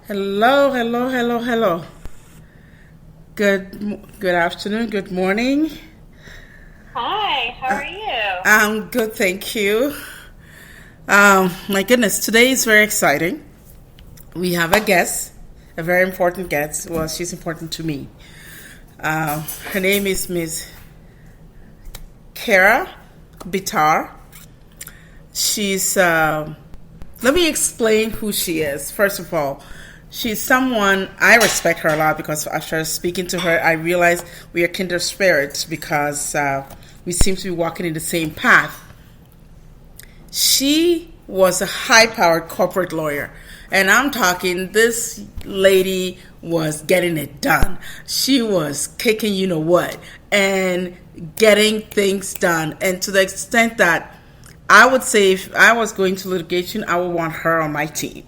Hello, hello, hello, hello. Good afternoon, good morning. Hi, how are you? I'm good, thank you. My goodness, today is very exciting. We have a guest, a very important guest. Well, she's important to me. Her name is Miss Kara Bitar. She's Let me explain who she is. First of all, she's someone I respect her a lot because after speaking to her, I realized we are kindred spirits because we seem to be walking in the same path. She was a high powered corporate lawyer. And I'm talking, this lady was getting it done. She was kicking you know what and getting things done. And to the extent that I would say if I was going to litigation, I would want her on my team.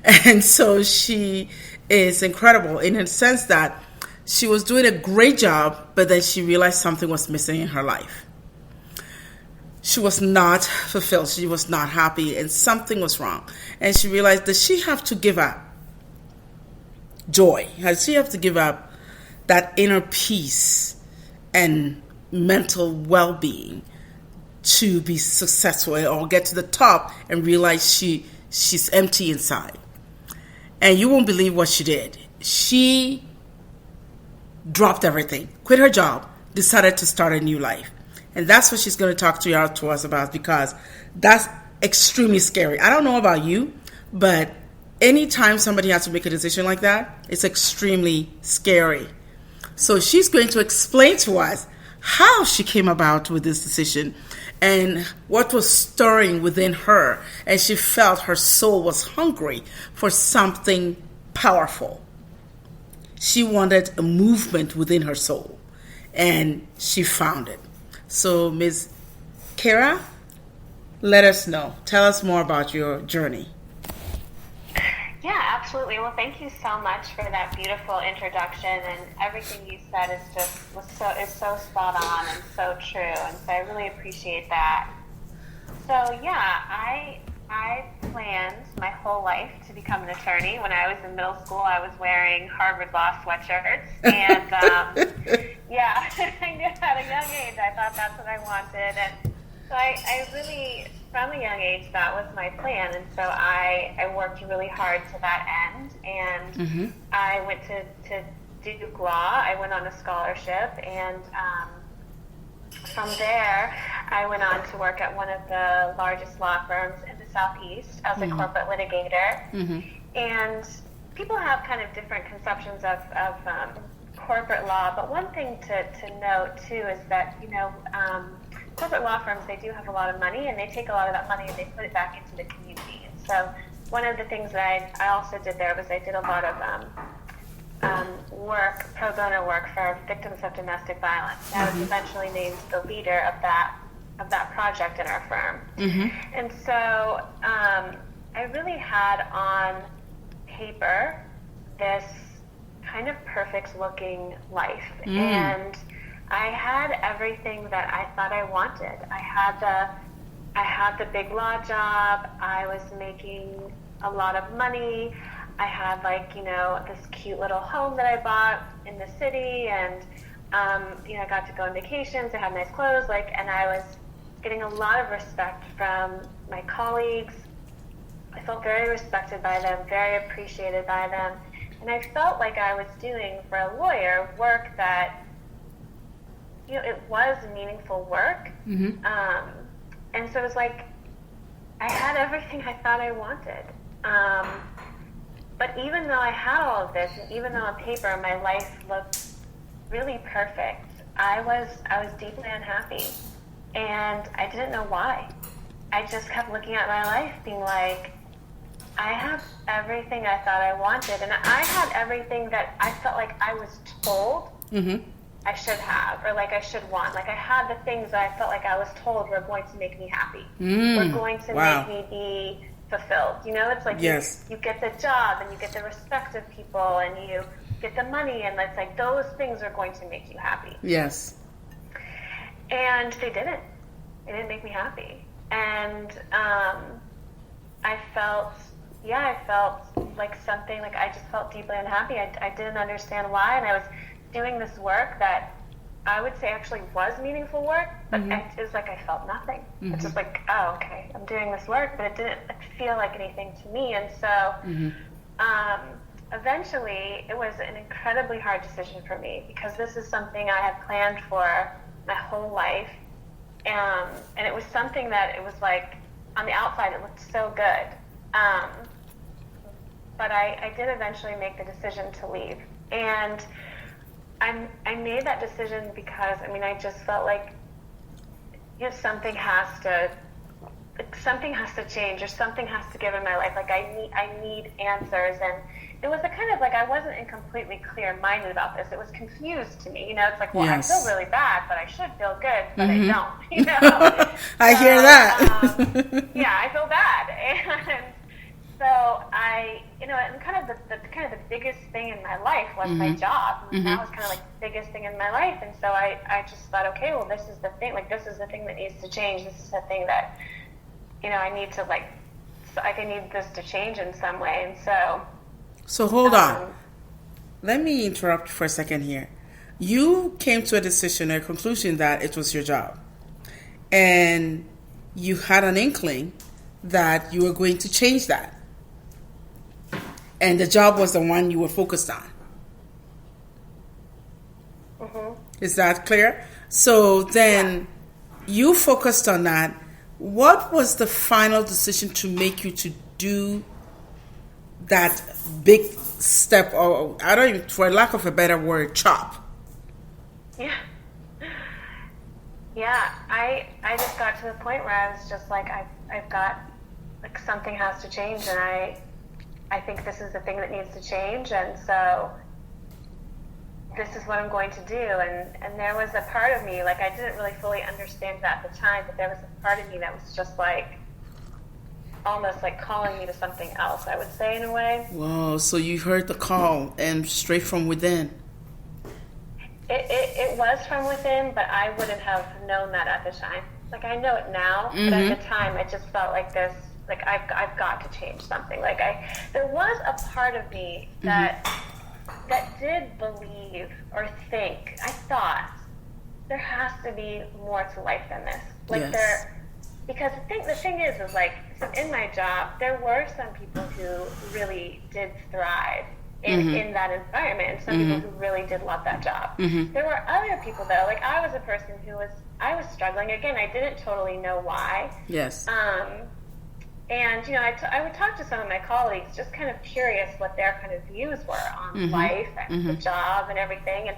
And so she is incredible in the sense that she was doing a great job, but then she realized something was missing in her life. She was not fulfilled. She was not happy, and something was wrong. And she realized that she have to give up joy. She have to give up that inner peace and mental well-being to be successful or get to the top and realize she's empty inside. And you won't believe what she did. She dropped everything, quit her job, decided to start a new life. And that's what she's going to talk to us about because that's extremely scary. I don't know about you, but anytime somebody has to make a decision like that, it's extremely scary. So she's going to explain to us how she came about with this decision and what was stirring within her. And she felt her soul was hungry for something powerful. She wanted a movement within her soul, and she found it. So, Ms. Kara, let us know. Tell us more about your journey. Yeah, absolutely. Well, thank you so much for that beautiful introduction, and everything you said is so spot on and so true, and so I really appreciate that. So yeah, I planned my whole life to become an attorney. When I was in middle school, I was wearing Harvard Law sweatshirts, and yeah, I knew at a young age I thought that's what I wanted, and so I really, from a young age, that was my plan, and so I worked really hard to that end, and I went to Duke Law. I went on a scholarship, and from there, I went on to work at one of the largest law firms in the Southeast as a corporate litigator. And people have kind of different conceptions of corporate law, but one thing to note, too, is that, corporate law firms, they do have a lot of money, and they take a lot of that money and they put it back into the community. And so one of the things that I also did there was I did a lot of work, pro bono work for victims of domestic violence. And I was eventually named the leader of that project in our firm. And so I really had on paper this kind of perfect looking life. And I had everything that I thought I wanted. I had the big law job. I was making a lot of money. I had this cute little home that I bought in the city, and I got to go on vacations. I had nice clothes, and I was getting a lot of respect from my colleagues. I felt very respected by them, very appreciated by them, and I felt like I was doing, for a lawyer, work that it was meaningful work. And so it was like I had everything I thought I wanted. But even though I had all of this, and even though on paper my life looked really perfect, I was deeply unhappy. And I didn't know why. I just kept looking at my life being like, I have everything I thought I wanted. And I had everything that I felt like I was told I should have, or I should want. I had the things that I felt like I was told were going to make me happy, were going to make me be fulfilled. It's like Yes. you get the job, and you get the respect of people, and you get the money, and it's like those things are going to make you happy. Yes. And they didn't. It didn't make me happy. And I felt like something, like I just felt deeply unhappy. I didn't understand why, and I was doing this work that I would say actually was meaningful work, but it was like I felt nothing. It's just like, oh, okay, I'm doing this work, but it didn't feel like anything to me. And so eventually it was an incredibly hard decision for me, because this is something I had planned for my whole life. And it was something that it was like, on the outside it looked so good. But I did eventually make the decision to leave. And I made that decision because, I mean, I just felt like, you know, something has to change, or something has to give in my life. Like I need answers. And it was a kind of like, I wasn't completely clear-minded about this. It was confused to me. You know, it's like, well, yes. I feel really bad, but I should feel good, but I don't. You know, I hear that. Yeah, I feel bad, and so I, you know, and kind of the biggest thing in my life was my job. That was kind of like the biggest thing in my life, and so I just thought, okay, well, this is the thing. Like, this is the thing that needs to change. This is the thing that, you know, I need to I need this to change in some way, and so. So hold on. Let me interrupt for a second here. You came to a decision, a conclusion that it was your job. And you had an inkling that you were going to change that. And the job was the one you were focused on. Is that clear? So then you focused on that. What was the final decision to make you to do that big step, or I don't even, for lack of a better word, chop? Yeah, I just got to the point where I was just like, I've got, like, something has to change, and I think this is the thing that needs to change, and so this is what I'm going to do. And there was a part of me, like, I didn't really fully understand that at the time, but there was a part of me that was just like, almost like calling me to something else, I would say, in a way. Whoa, so you heard the call, and straight from within. It was from within, but I wouldn't have known that at the time. Like, I know it now, but at the time, it just felt like this, like, I've got to change something. Like, there was a part of me that did believe or think, I thought, there has to be more to life than this. Like, because the thing is like, so in my job, there were some people who really did thrive in that environment, and some people who really did love that job. There were other people, though, like, I was a person who I was struggling. Again, I didn't totally know why. Yes. And, you know, I would talk to some of my colleagues, just kind of curious what their kind of views were on life and the job and everything.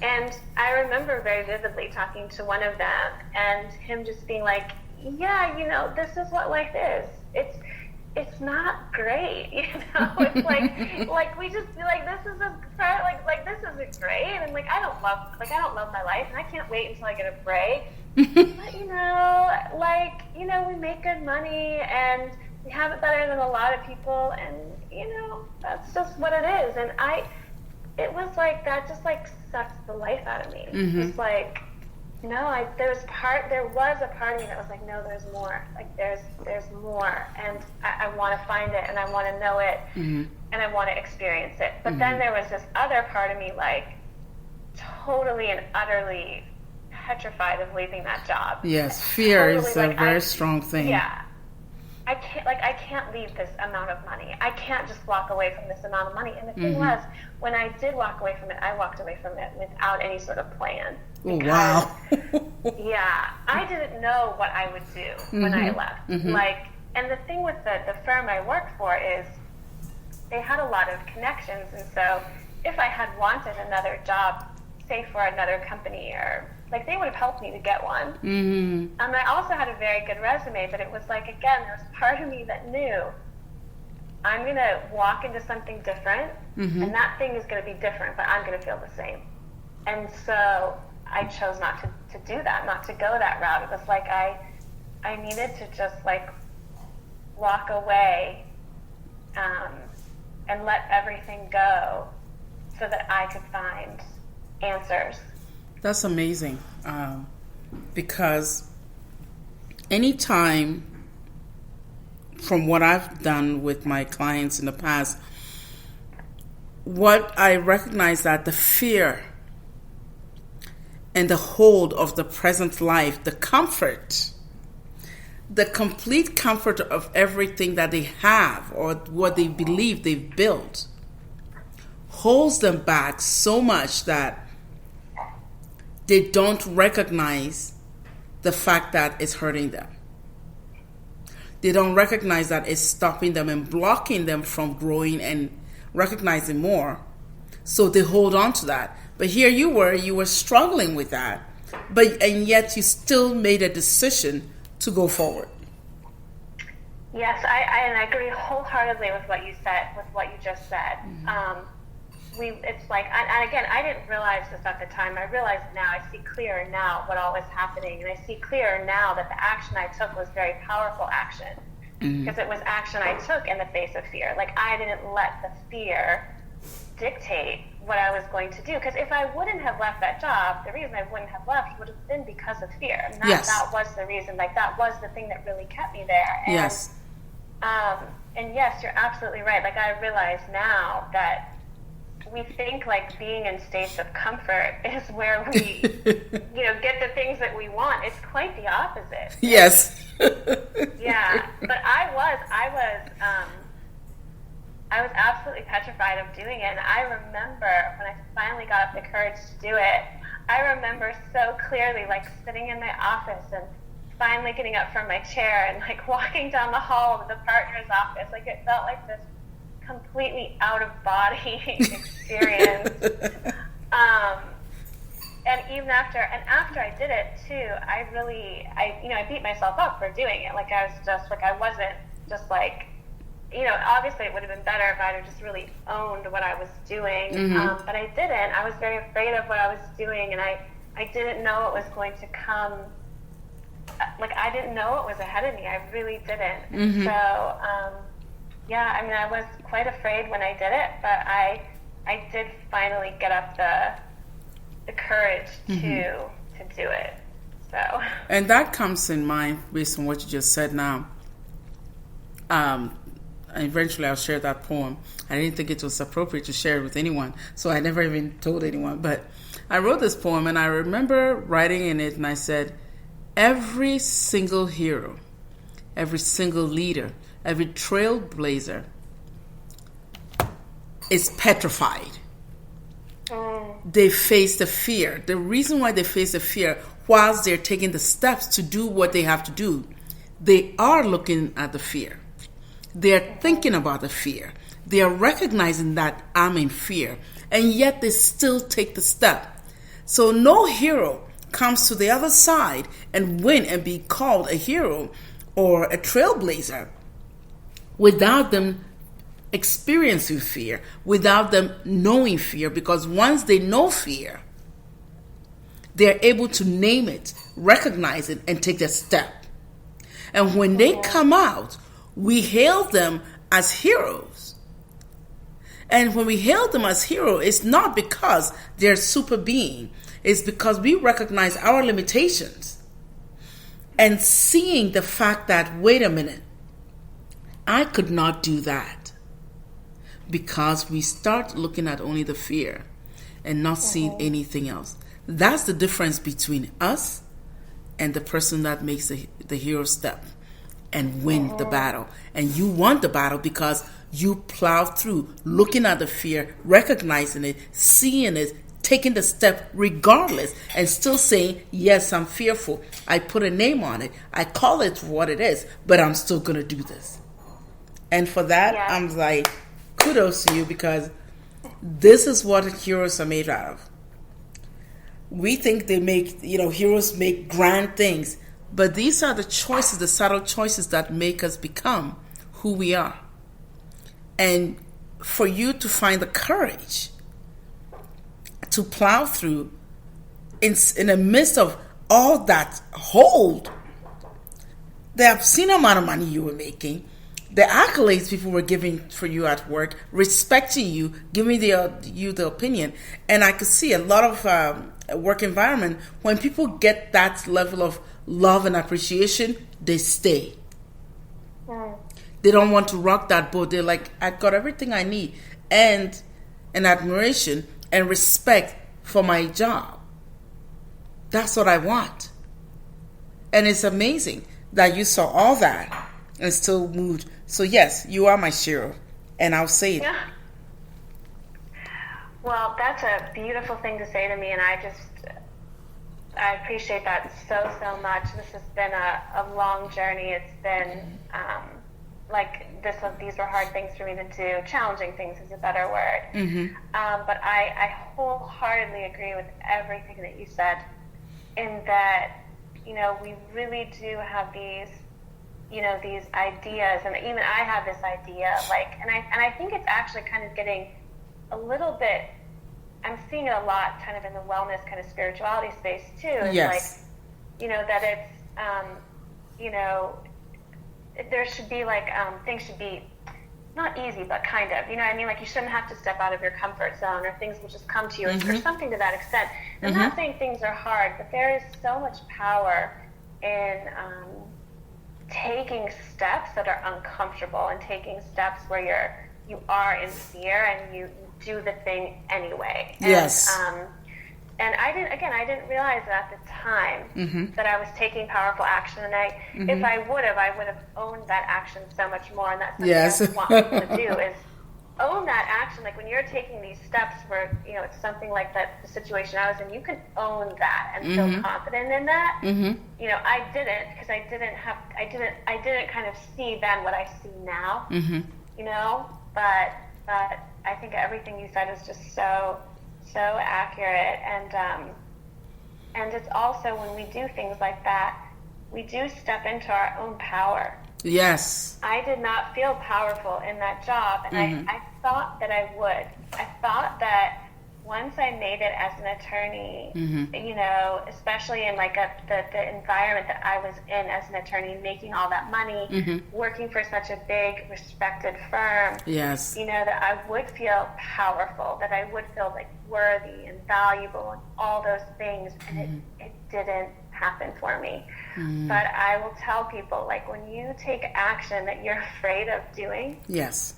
And I remember very vividly talking to one of them, and him just being like, yeah, you know, this is what life is. It's not great, you know. It's like we just feel like this is like this isn't great, and like I don't love my life, and I can't wait until I get a break. But you know, like, you know, we make good money and we have it better than a lot of people, and you know, that's just what it is. And it was like that just like sucked the life out of me. It's like, no, there was a part of me that was like, no, there's more. Like, there's more, and I want to find it, and I want to know it, and I want to experience it. But then there was this other part of me, like, totally and utterly petrified of leaving that job. Yes, fear is a very strong thing. Yeah. I can't leave this amount of money. I can't just walk away from this amount of money. And the thing was, when I did walk away from it, I walked away from it without any sort of plan. Oh, wow. Yeah, I didn't know what I would do when I left. Like, and the thing with the firm I worked for is they had a lot of connections, and so if I had wanted another job, say for another company, or like, they would have helped me to get one. And I also had a very good resume, but it was like, again, there was part of me that knew I'm going to walk into something different, and that thing is going to be different, but I'm going to feel the same. And so I chose not to do that, not to go that route. It was like I needed to just like walk away and let everything go so that I could find answers. That's amazing, because anytime from what I've done with my clients in the past, what I recognize that the fear and the hold of the present life, the comfort, the complete comfort of everything that they have or what they believe they've built, holds them back so much that they don't recognize the fact that it's hurting them. They don't recognize that it's stopping them and blocking them from growing and recognizing more. So they hold on to that. But here you were struggling with that. And yet you still made a decision to go forward. Yes, I agree wholeheartedly with what you said, with what you just said. Mm-hmm. It's like, and again, I didn't realize this at the time. I realize now, I see clearer now what all was happening. And I see clearer now that the action I took was very powerful action. Because it was action I took in the face of fear. Like, I didn't let the fear dictate what I was going to do. Because if I wouldn't have left that job, the reason I wouldn't have left would have been because of fear. And that was the reason. Like, that was the thing that really kept me there. And, yes. And yes, you're absolutely right. Like, I realize now that we think like being in states of comfort is where we, get the things that we want. It's quite the opposite. Yes. Yeah, but I was absolutely petrified of doing it. And I remember when I finally got up the courage to do it, I remember so clearly, like, sitting in my office and finally getting up from my chair and, like, walking down the hall of the partner's office. Like, it felt like this completely out of body experience. And even after I did it too, I beat myself up for doing it. Like, I wasn't just like, obviously it would have been better if I'd have just really owned what I was doing. But I didn't. I was very afraid of what I was doing, and I didn't know it was going to come. Like, I didn't know what was ahead of me. I really didn't. So, yeah, I mean, I was quite afraid when I did it, but I did finally get up the courage to do it. So. And that comes in mind based on what you just said now. And eventually I'll share that poem. I didn't think it was appropriate to share it with anyone, so I never even told anyone. But I wrote this poem, and I remember writing in it, and I said, every single hero, every single leader, every trailblazer is petrified. They face the fear. The reason why they face the fear, whilst they're taking the steps to do what they have to do, they are looking at the fear. They're thinking about the fear. They are recognizing that I'm in fear, and yet they still take the step. So no hero comes to the other side and win and be called a hero or a trailblazer without them experiencing fear, without them knowing fear, because once they know fear, they're able to name it, recognize it, and take the step. And when they come out, we hail them as heroes. And when we hail them as heroes, it's not because they're super being. It's because we recognize our limitations and seeing the fact that, wait a minute, I could not do that, because we start looking at only the fear and not seeing anything else. That's the difference between us and the person that makes the hero step and win the battle. And you won the battle because you plowed through, looking at the fear, recognizing it, seeing it, taking the step regardless, and still saying, yes, I'm fearful. I put a name on it. I call it what it is, but I'm still going to do this. And for that, I'm like, kudos to you, because this is what heroes are made out of. We think heroes make grand things, but these are the choices, the subtle choices that make us become who we are. And for you to find the courage to plow through in the midst of all that hold, the obscene amount of money you were making, the accolades people were giving for you at work, respecting you, giving you the opinion. And I could see a lot of work environment, when people get that level of love and appreciation, they stay. They don't want to rock that boat. They're like, I got everything I need, and an admiration and respect for my job. That's what I want. And it's amazing that you saw all that and still moved. So yes, you are my shero, and I'll say it. Yeah. Well, that's a beautiful thing to say to me, and I appreciate that so much. This has been a long journey. It's been these were hard things for me to do. Challenging things is a better word. Mm-hmm. But I wholeheartedly agree with everything that you said, in that, we really do have these, these ideas, and even I have this idea, and I think it's actually kind of getting a little bit, I'm seeing it a lot kind of in the wellness kind of spirituality space too. It's yes. That it's, there should be things should be not easy, but kind of, you shouldn't have to step out of your comfort zone, or things will just come to you, or something to that extent. I'm not saying things are hard, but there is so much power in taking steps that are uncomfortable, and taking steps where you are in fear, and you do the thing anyway. Yes. And I didn't realize at the time that I was taking powerful action, and if I would have owned that action so much more. And that's something I want people to do, is own that action. Like when you're taking these steps where, it's something like that, the situation I was in, you can own that and feel confident in that. I didn't, because I didn't kind of see then what I see now, but I think everything you said is just so accurate, and it's also, when we do things like that, we do step into our own power. Yes. I did not feel powerful in that job, and I thought that I would. I thought that once I made it as an attorney, especially in the environment that I was in as an attorney, making all that money, working for such a big, respected firm, yes, that I would feel powerful, that I would feel worthy and valuable and all those things, and it didn't happen for me. But I will tell people, when you take action that you're afraid of doing, yes,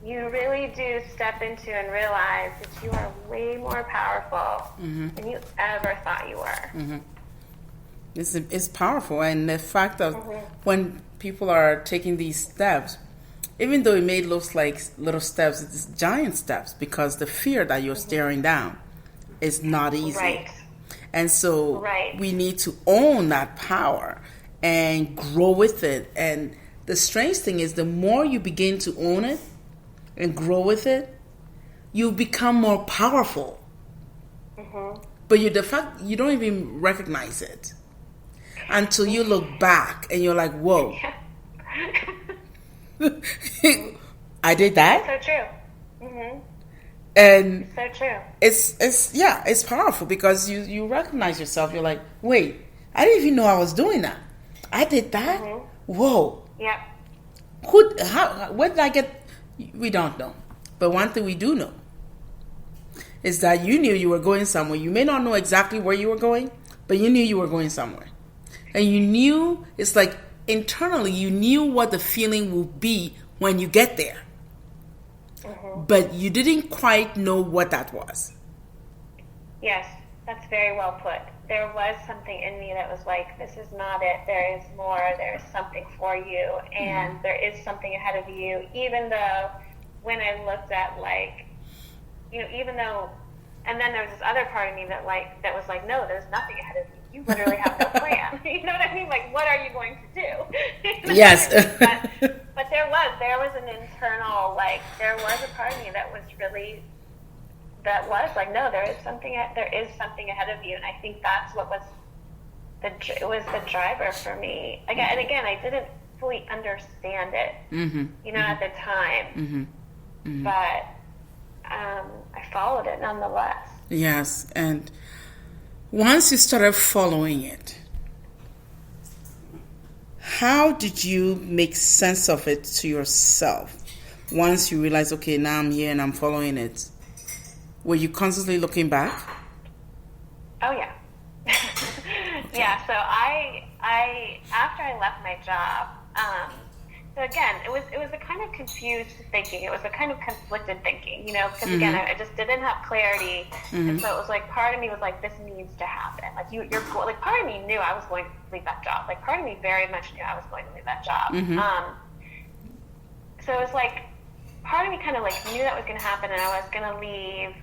you really do step into and realize that you are way more powerful than you ever thought you were. It's powerful, and the fact of when people are taking these steps, even though it may look like little steps, it's giant steps, because the fear that you're staring down is not easy. Right. And so we need to own that power and grow with it. And the strange thing is, the more you begin to own it and grow with it, you become more powerful. But the fact you don't even recognize it until you look back and you're like, whoa. I did that? So true. And so true. It's powerful, because you recognize yourself. You're like, wait, I didn't even know I was doing that. I did that? Whoa. Yep. Where did I get? We don't know. But one thing we do know is that you knew you were going somewhere. You may not know exactly where you were going, but you knew you were going somewhere. And you knew, it's like internally, you knew what the feeling would be when you get there. But you didn't quite know what that was. Yes, that's very well put. There was something in me that was like, this is not it. There is more. There is something for you. And there is something ahead of you. Even though when I looked at even though, and then there was this other part of me that was like, no, there's nothing ahead of you. You literally have no plan. You know what I mean? What are you going to do? Yes. But there was an internal, there was a part of me that was no, there is something ahead of you. And I think that's what was the driver for me. Again, I didn't fully understand it, at the time. But I followed it nonetheless. Yes. And once you started following it, how did you make sense of it to yourself? Once you realized, okay, now I'm here and I'm following it, were you constantly looking back? Oh, yeah. Yeah, so I after I left my job, So again, it was a kind of confused thinking. It was a kind of conflicted thinking, because again, I just didn't have clarity, and so it was like part of me was like, this needs to happen. Like you're like part of me knew I was going to leave that job. Like part of me very much knew I was going to leave that job. So it was like part of me kind of like knew that was going to happen, and I was going to leave.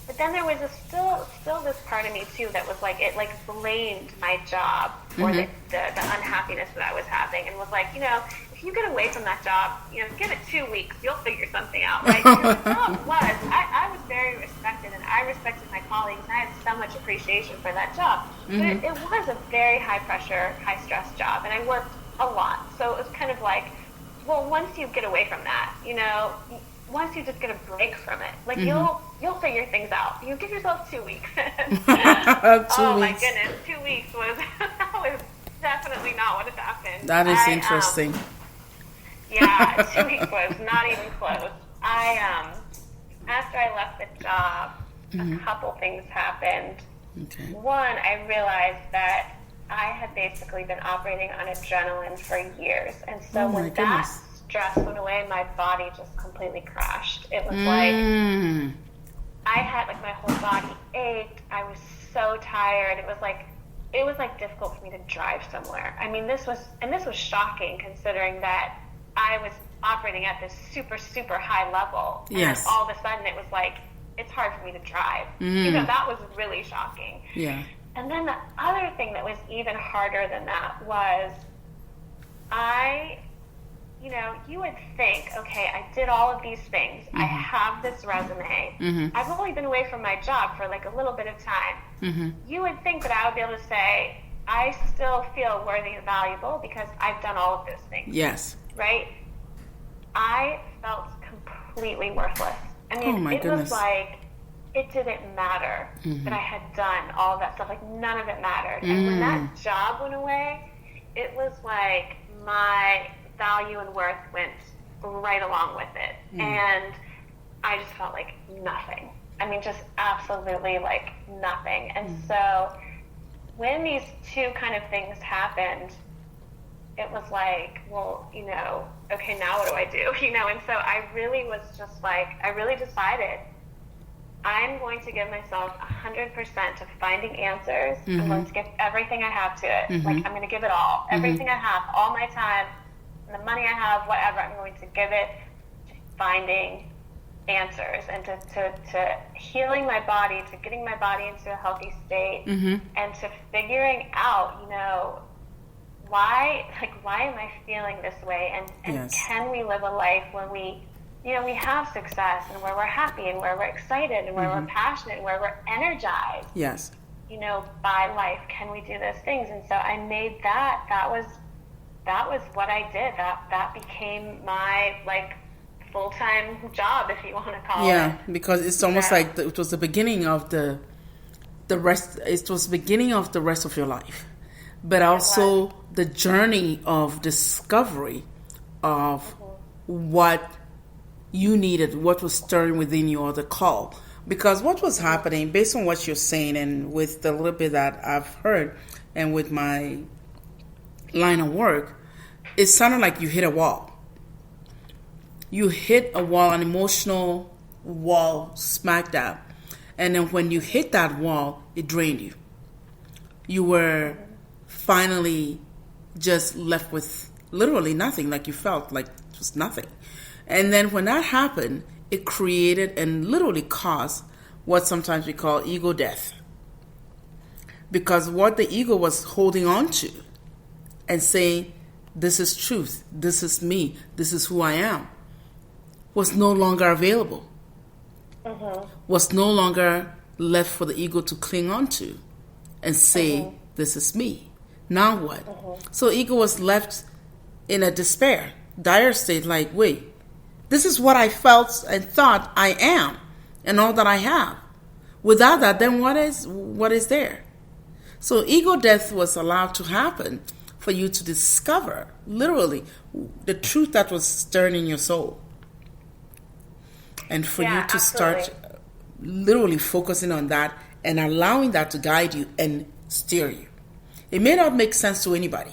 But then there was still this part of me too that was like, it like blamed my job for the unhappiness that I was having, and was like, if you get away from that job, give it 2 weeks, you'll figure something out, right? Because the problem was, I was very respected, and I respected my colleagues, and I had so much appreciation for that job. But it was a very high pressure, high stress job, and I worked a lot. So it was kind of like, well, once you get away from that, once you just get a break from it, like you'll figure things out. You give yourself 2 weeks. 2 Oh my weeks. goodness, 2 weeks was definitely not what has happened. That is interesting. Yeah, 2 weeks was not even close. After I left the job, a couple things happened. Okay. One, I realized that I had basically been operating on adrenaline for years, and so when that stress went away, my body just completely crashed. It was like I had like my whole body ached. I was so tired. It was like difficult for me to drive somewhere. I mean, this was shocking considering that I was operating at this super, super high level. Yes. And all of a sudden it was like, it's hard for me to drive. That was really shocking. Yeah. And then the other thing that was even harder than that was you would think, okay, I did all of these things. I have this resume. I've only been away from my job for like a little bit of time. You would think that I would be able to say, I still feel worthy and valuable because I've done all of those things. Yes. Right? I felt completely worthless. I mean, goodness. was like, it didn't matter that I had done all of that stuff. Like, none of it mattered. And when that job went away, it was like my value and worth went right along with it. And I just felt like nothing. I mean, just absolutely like nothing. And so when these two kind of things happened, it was like, well, okay, now what do I do? And so I really was just like, I really decided I'm going to give myself 100% to finding answers. I'm going to give everything I have to it. Like, I'm going to give it all. Everything I have, all my time, the money I have, whatever, I'm going to give it to finding answers and to healing my body, to getting my body into a healthy state, and to figuring out, why am I feeling this way? And can we live a life where we have success and where we're happy and where we're excited and where we're passionate and where we're energized? Yes. By life, can we do those things? And so I made that was what I did. That became my like full-time job, if you want to call it. Yeah, because it's almost like it was the beginning of the rest. It was the beginning of the rest of your life, but also the journey of discovery of what you needed, what was stirring within you, or the call. Because what was happening, based on what you're saying, and with the little bit that I've heard, and with my line of work, it sounded like you hit a wall. You hit a wall, an emotional wall, smack dab. And then when you hit that wall, it drained you. You were finally just left with literally nothing, like you felt like just nothing. And then when that happened, it created and literally caused what sometimes we call ego death. Because what the ego was holding on to and saying, this is truth, this is me, this is who I am, was no longer available. Was no longer left for the ego to cling on to and say, this is me. Now what? So ego was left in a despair, dire state, like, wait, this is what I felt and thought I am and all that I have. Without that, then what is there? So ego death was allowed to happen for you to discover, literally, the truth that was stirring in your soul. And for you to start literally focusing on that and allowing that to guide you and steer you. It may not make sense to anybody,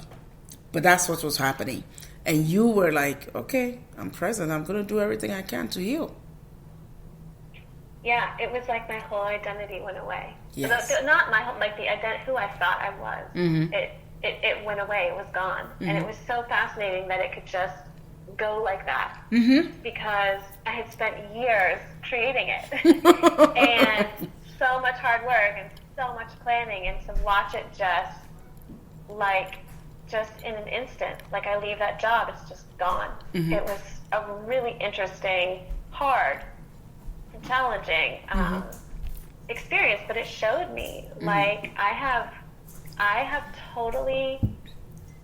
but that's what was happening. and you were like, okay, I'm present. I'm going to do everything I can to heal. Yeah, it was like my whole identity went away. Yes. Not my whole, like the who I thought I was. Mm-hmm. It went away. It was gone. Mm-hmm. And it was so fascinating that it could just go like that. Mm-hmm. Because I had spent years creating it. And so much hard work and so much planning, and to watch it just in an instant, like I leave that job, it's just gone. Mm-hmm. It was a really interesting, hard, challenging experience, but it showed me like I have totally,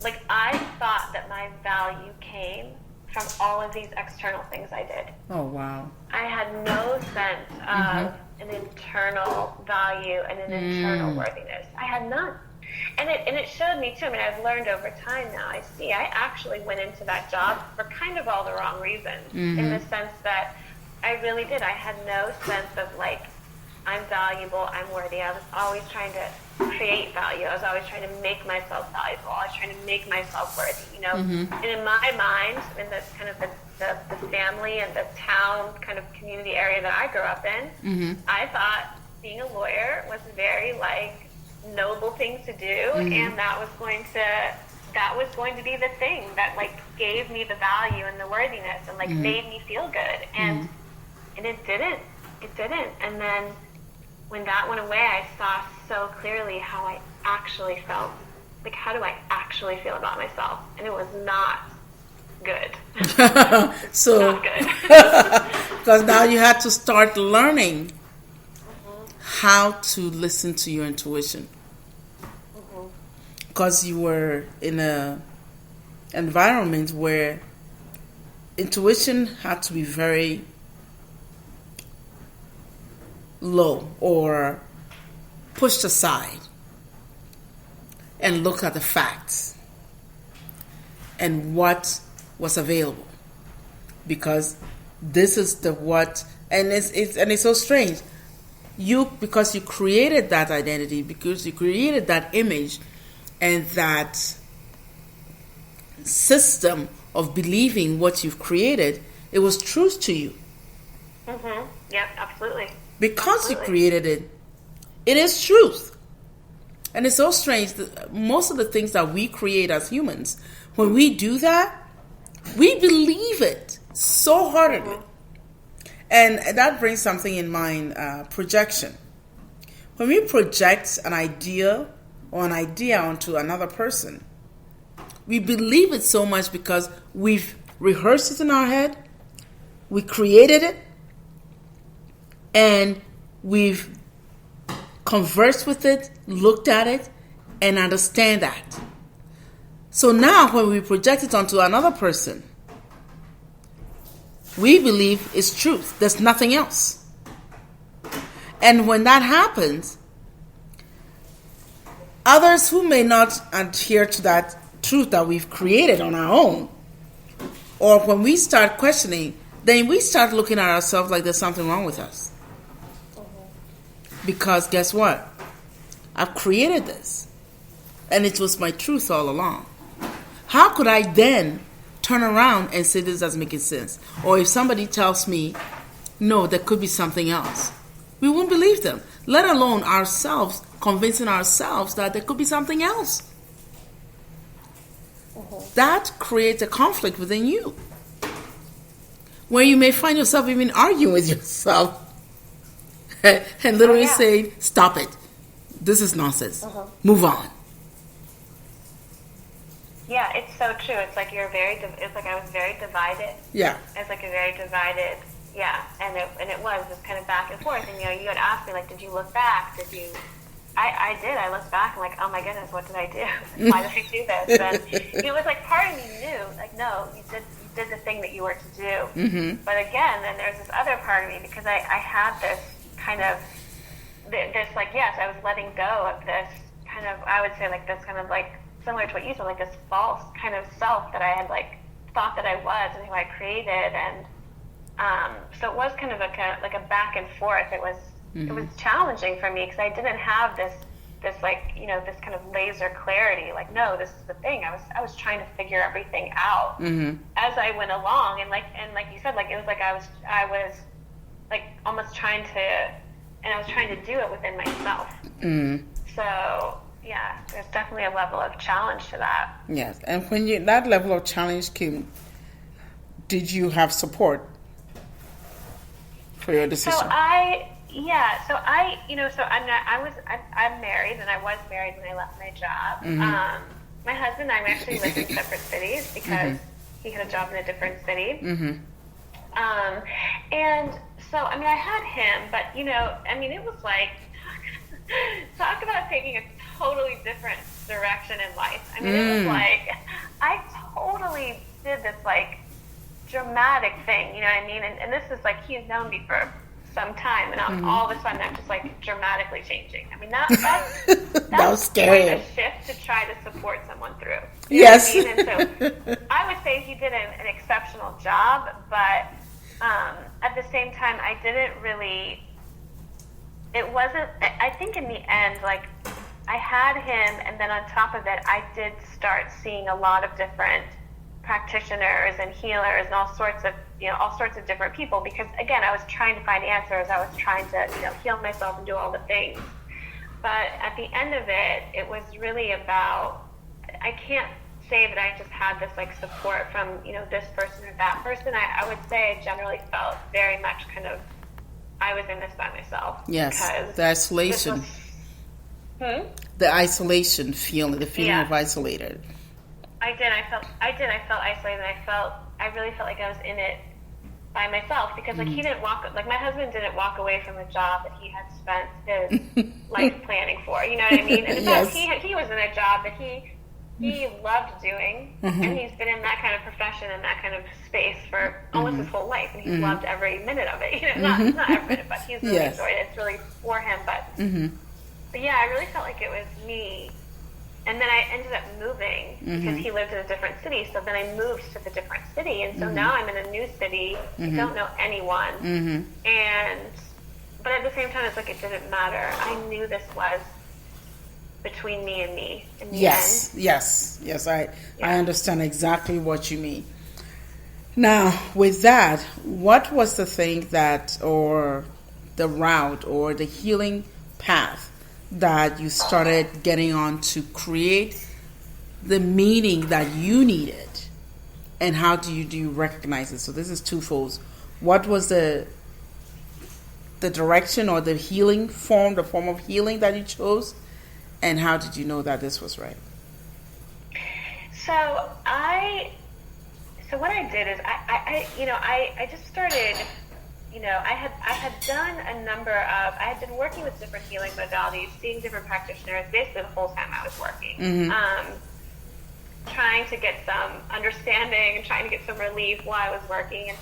like, I thought that my value came from all of these external things I did. Oh, wow. I had no sense of an internal value and an internal worthiness. I had none. And it showed me too. I mean, I've learned over time now. I see I actually went into that job for kind of all the wrong reasons, in the sense that I really did. I had no sense of like, I'm valuable, I'm worthy. I was always trying to create value. I was always trying to make myself valuable. I was trying to make myself worthy, you know. And in my mind, in the kind of the family and the town kind of community area that I grew up in, I thought being a lawyer was a very like noble thing to do, and that was going to be the thing that like gave me the value and the worthiness and like made me feel good. And it didn't. And then when that went away, I saw so clearly how I actually felt. Like, how do I actually feel about myself? And it was not good. So, not good. Because now you had to start learning how to listen to your intuition. Because you were in a environment where intuition had to be very low or pushed aside and look at the facts and what was available, because this is the what, and it's so strange. Because you created that identity, because you created that image and that system of believing what you've created, it was truth to you. Yep, absolutely. Because you created it, it is truth. And it's so strange that most of the things that we create as humans, when we do that, we believe it so heartedly. And that brings something in mind, projection. When we project an idea onto another person, we believe it so much because we've rehearsed it in our head, we created it, and we've conversed with it, looked at it, and understand that. So now when we project it onto another person, we believe it's truth. There's nothing else. And when that happens, others who may not adhere to that truth that we've created on our own, or when we start questioning, then we start looking at ourselves like there's something wrong with us. Because guess what? I've created this. And it was my truth all along. How could I then turn around and say this doesn't make sense? Or if somebody tells me, no, there could be something else, we won't believe them. Let alone ourselves convincing ourselves that there could be something else. That creates a conflict within you, where you may find yourself even arguing with yourself and literally saying, stop it. This is nonsense. Move on. Yeah, it's so true. It's like it's like I was very divided. Yeah. It's like a very divided, and it was this kind of back and forth. And, you had asked me, like, did you look back? I did. I looked back and like, oh my goodness, what did I do? Why did I do this? And it was like part of me knew, like, no, you did the thing that you were to do. But again, then there's this other part of me, because I had this kind of, this like, yes, I was letting go of this kind of, I would say like this kind of like, similar to what you said, like this false kind of self that I had like thought that I was and who I created. And so it was kind of like a back and forth. It was challenging for me because I didn't have this this like, you know, this kind of laser clarity, like, no, this is the thing. I was trying to figure everything out as I went along, and like you said, like it was like I was like almost trying to, and I was trying to do it within myself. So yeah, there's definitely a level of challenge to that. Yes, and when that level of challenge came, did you have support for your decision? I'm married, and I was married when I left my job. My husband and I actually lived in separate cities because he had a job in a different city. And so, I mean, I had him, but, you know, I mean, it was like, talk about taking a totally different direction in life. I mean, it was like, I totally did this, like, dramatic thing, you know what I mean? And this is like, he's known me for some time, and all of a sudden I'm just like dramatically changing. I mean, that's that was scary. Quite a shift to try to support someone through. Yes. You know what I mean? And so I would say he did an exceptional job, but at the same time, I didn't really, it wasn't, I think in the end, like, I had him, and then on top of it, I did start seeing a lot of different practitioners and healers and all sorts of different people, because again, I was trying to find answers. I was trying to, you know, heal myself and do all the things. But at the end of it, it was really about, I can't say that I just had this like support from, you know, this person or that person. I would say I generally felt very much kind of, I was in this by myself. Yes, the isolation. The isolation feeling, the feeling of isolated. I did. I felt isolated. I really felt like I was in it by myself, because like he didn't like my husband didn't walk away from a job that he had spent his life planning for. You know what I mean? And in fact, he was in a job that he loved doing, and he's been in that kind of profession and that kind of space for almost his whole life, and he's loved every minute of it. You know, not every minute, but he's really enjoyed it. It's really for him. But yeah, I really felt like it was me. And then I ended up moving because he lived in a different city. So then I moved to the different city. And so now I'm in a new city. I don't know anyone. But at the same time, it's like it didn't matter. I knew this was between me and me in the end. Yes. I understand exactly what you mean. Now, with that, what was the thing that, or the route, or the healing path that you started getting on to create the meaning that you needed, and how do you recognize it? So this is twofold. What was the direction or the healing form, the form of healing that you chose, and how did you know that this was right? So what I did is I just started. You know, I had done a number of, I had been working with different healing modalities, seeing different practitioners, basically the whole time I was working, trying to get some understanding and trying to get some relief while I was working, and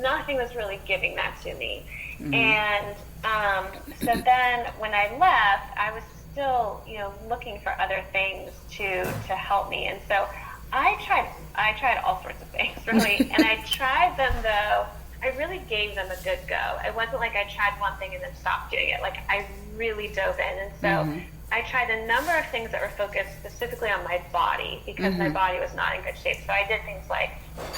nothing was really giving that to me. And so then when I left, I was still, you know, looking for other things to help me. And so I tried all sorts of things, really, and I tried them, though, I really gave them a good go. It wasn't like I tried one thing and then stopped doing it. Like, I really dove in. And so I tried a number of things that were focused specifically on my body, because my body was not in good shape. So I did things like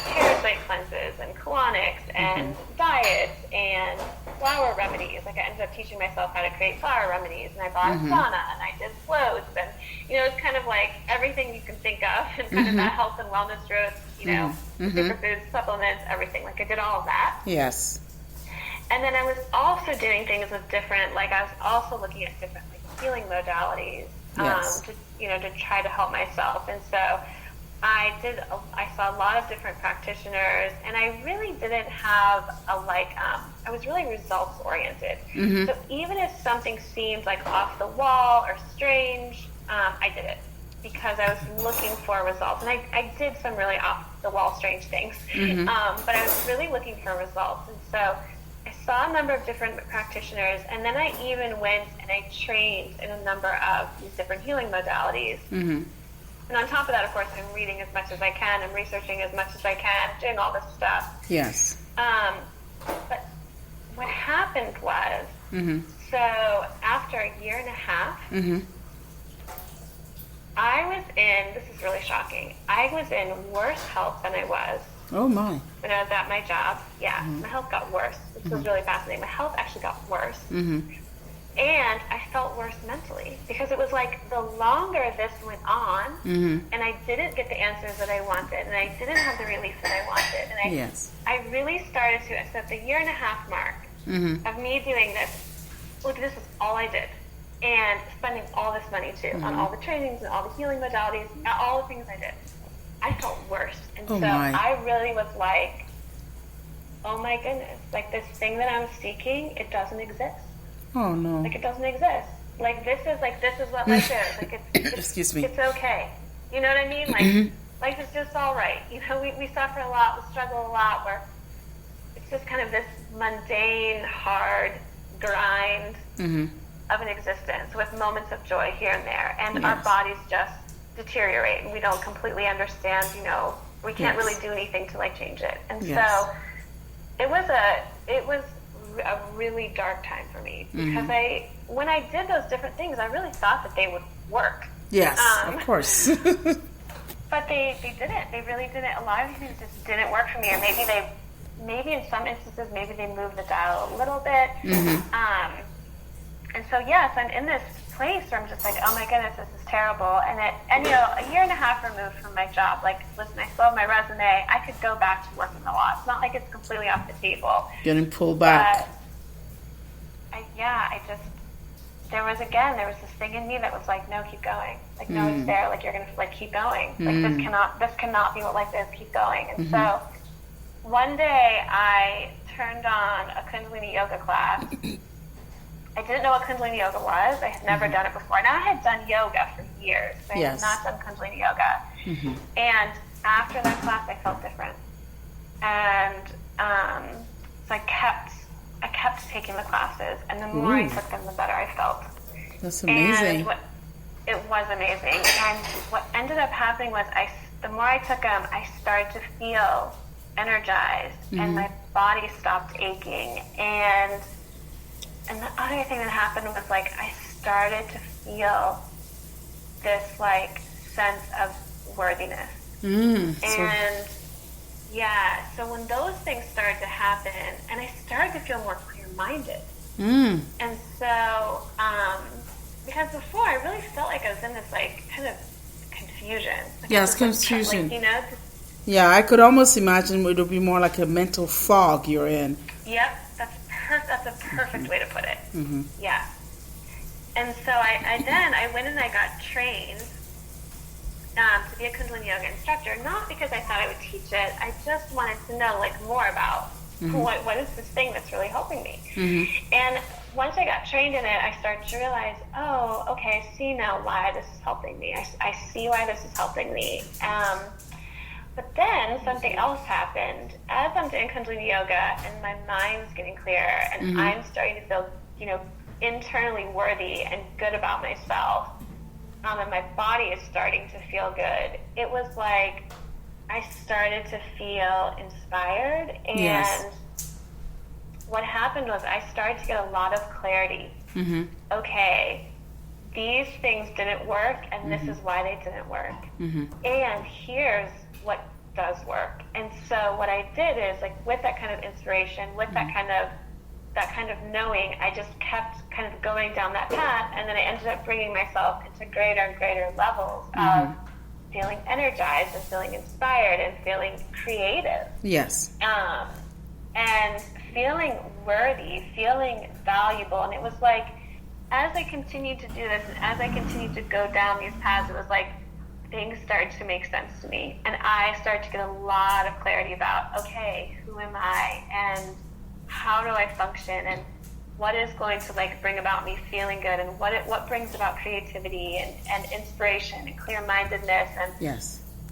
parasite cleanses and colonics and diets and flower remedies. Like, I ended up teaching myself how to create flower remedies, and I bought a sauna, and I did floats, and, you know, it's kind of like everything you can think of, and kind of that health and wellness road, you know, superfoods, supplements, everything. Like, I did all of that. Yes. And then I was also doing things with different, like, I was also looking at different, like, healing modalities, to try to help myself. And so I saw a lot of different practitioners, and I really didn't have I was really results oriented. So even if something seemed like off the wall or strange, I did it, because I was looking for results. And I did some really off the wall strange things, but I was really looking for results. And so I saw a number of different practitioners, and then I even went and I trained in a number of these different healing modalities. And on top of that, of course, I'm reading as much as I can, I'm researching as much as I can, doing all this stuff. Yes. But what happened was, so after a year and a half, this is really shocking, I was in worse health than I was. Oh, my. When I was at my job. Yeah, my health got worse. This was really fascinating. My health actually got worse. And I felt worse mentally because it was like the longer this went on and I didn't get the answers that I wanted and I didn't have the relief that I wanted. And I really started to accept the 1.5 year mark of me doing this. Look, this is all I did. And spending all this money too on all the trainings and all the healing modalities, all the things I did. I felt worse. And I really was like, oh my goodness, like this thing that I'm seeking, it doesn't exist. Oh no. Like it doesn't exist. Like this is what life is. Like it's excuse me. It's okay. You know what I mean? Like life is just all right. You know, we suffer a lot, we struggle a lot, where it's just kind of this mundane, hard grind of an existence with moments of joy here and there. And our bodies just deteriorate and we don't completely understand, you know, we can't really do anything to like change it. And so it was a really dark time for me because when I did those different things, I really thought that they would work. Yes, of course. But they didn't. They really didn't. A lot of these things just didn't work for me, or maybe in some instances, maybe they moved the dial a little bit. And so I'm in this place where I'm just like, oh my goodness, this is terrible. And you know, 1.5 years removed from my job, like, listen, I still have my resume. I could go back to working the law. It's not like it's completely off the table. Getting pulled back. But there was this thing in me that was like, no, keep going. Like, no, it's there. Like, you're gonna like keep going. Like, this cannot be what life is. Keep going. And so one day I turned on a Kundalini yoga class. I didn't know what Kundalini yoga was. I had never done it before. Now, I had done yoga for years. I had not done Kundalini yoga. And after that class, I felt different. And so I kept taking the classes. And the more I took them, the better I felt. That's amazing. And it was amazing. And what ended up happening was the more I took them, I started to feel energized. And my body stopped aching. And the other thing that happened was, like, I started to feel this, like, sense of worthiness. So when those things started to happen, and I started to feel more clear-minded. And so, because before I really felt like I was in this, like, kind of confusion. Like, yes, confusion. Like, you know? Yeah, I could almost imagine it would be more like a mental fog you're in. Yep. That's a perfect way to put it. Yeah. And so I went and I got trained to be a Kundalini yoga instructor, not because I thought I would teach it. I just wanted to know, like, more about what is this thing that's really helping me. And once I got trained in it, I started to realize, oh, okay, I see now why this is helping me. I see why this is helping me. But then something else happened. As I'm doing Kundalini yoga and my mind's getting clearer and I'm starting to feel, you know, internally worthy and good about myself, and my body is starting to feel good, it was like I started to feel inspired. And what happened was I started to get a lot of clarity. Okay, these things didn't work, and this is why they didn't work. And here's what does work. And so what I did is, like, with that kind of inspiration, with that kind of knowing, I just kept kind of going down that path, and then I ended up bringing myself into greater and greater levels of feeling energized and feeling inspired and feeling creative. Yes. And feeling worthy, feeling valuable. And it was like, as I continued to do this and as I continued to go down these paths, it was like things started to make sense to me. And I started to get a lot of clarity about, okay, who am I? And how do I function? And what is going to, like, bring about me feeling good? And what brings about creativity and inspiration and clear-mindedness? And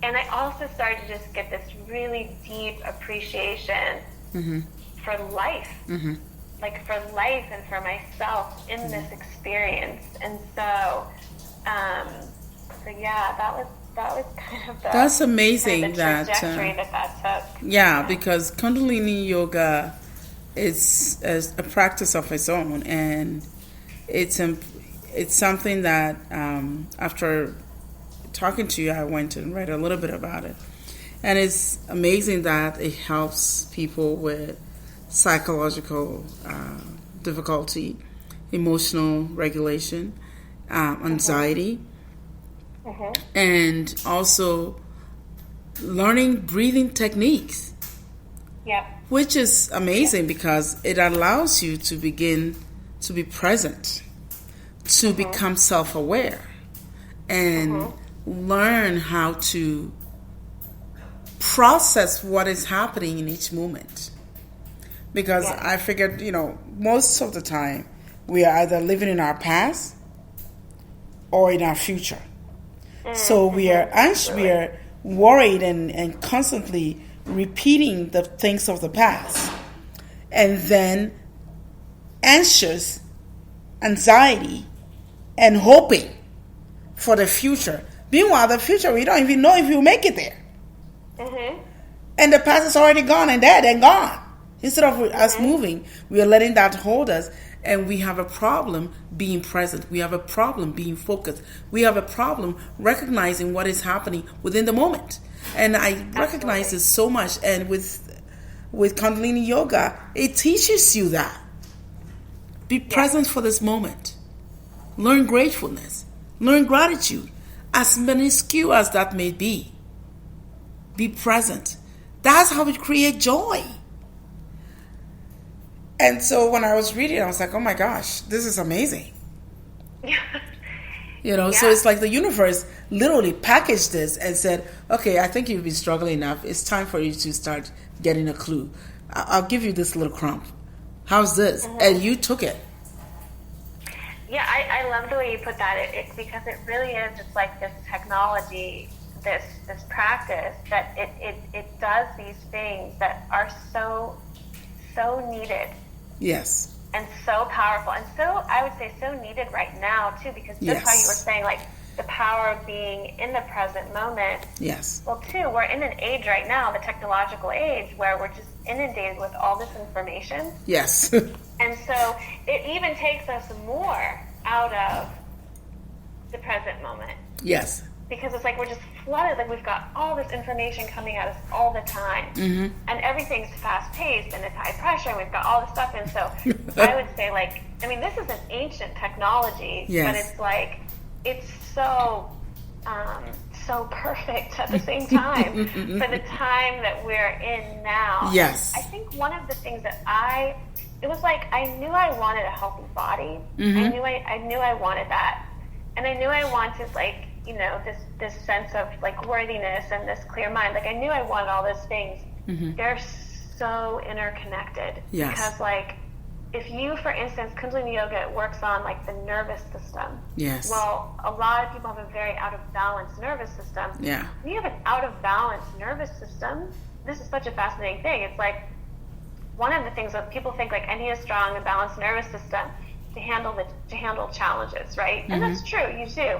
and I also started to just get this really deep appreciation for life. Like, for life and for myself in this experience. And so, that was kind of the... That's amazing, kind of the trajectory that took. Yeah, because Kundalini yoga is a practice of its own, and it's something that after talking to you, I went and read a little bit about it. And it's amazing that it helps people with psychological difficulty, emotional regulation, anxiety, and also learning breathing techniques. Yeah. Which is amazing because it allows you to begin to be present, to become self-aware, and learn how to process what is happening in each moment. Because I figured, most of the time we are either living in our past or in our future. So we are worried and constantly repeating the things of the past, and then anxious, anxiety, and hoping for the future. Meanwhile, the future, we don't even know if we'll make it there. And the past is already gone and dead and gone. Instead of us moving, we are letting that hold us, and we have a problem being present. We have a problem being focused. We have a problem recognizing what is happening within the moment. And I recognize this so much. And with Kundalini Yoga, it teaches you that. Be present for this moment. Learn gratefulness. Learn gratitude. As minuscule as that may be. Be present. That's how we create joy. And so when I was reading, I was like, oh my gosh, this is amazing. So it's like the universe literally packaged this and said, okay, I think you've been struggling enough. It's time for you to start getting a clue. I'll give you this little crumb. How's this? And you took it. Yeah, I love the way you put that. Because it really is. It's like this technology, this practice that it does these things that are so needed. Yes. And so powerful, and so, I would say, so needed right now too, because just how you were saying, like the power of being in the present moment. Yes. Well, too, we're in an age right now, the technological age, where we're just inundated with all this information. Yes. And so it even takes us more out of the present moment. Yes. Because it's like we're just flooded, like we've got all this information coming at us all the time. And everything's fast-paced and it's high pressure and we've got all this stuff. And so I would say, this is an ancient technology, but it's like, it's so perfect at the same time for the time that we're in now. Yes. I think one of the things that it was like I knew I wanted a healthy body. I knew I wanted that. And I knew I wanted, this sense of worthiness and this clear mind. Like I knew I wanted all those things. They're so interconnected. Yes. Because if you, for instance, Kundalini Yoga works on the nervous system. Yes. Well, a lot of people have a very out of balance nervous system. Yeah. When you have an out of balance nervous system, this is such a fascinating thing. It's like one of the things that people think I need a strong and balanced nervous system to handle challenges, right? And that's true, you do.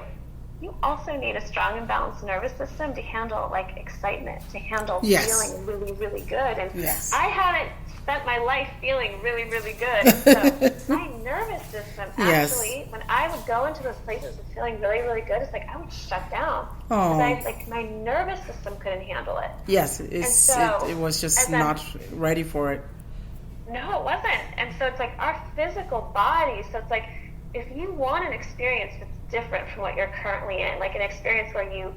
You also need a strong and balanced nervous system to handle excitement, to handle feeling really, really good. And I haven't spent my life feeling really, really good. So my nervous system actually, when I would go into those places of feeling really, really good, it's I would shut down. Because my nervous system couldn't handle it. Yes, it was just not ready for it. No, it wasn't. And so it's our physical body. So it's if you want an experience that's different from what you're currently in, an experience where you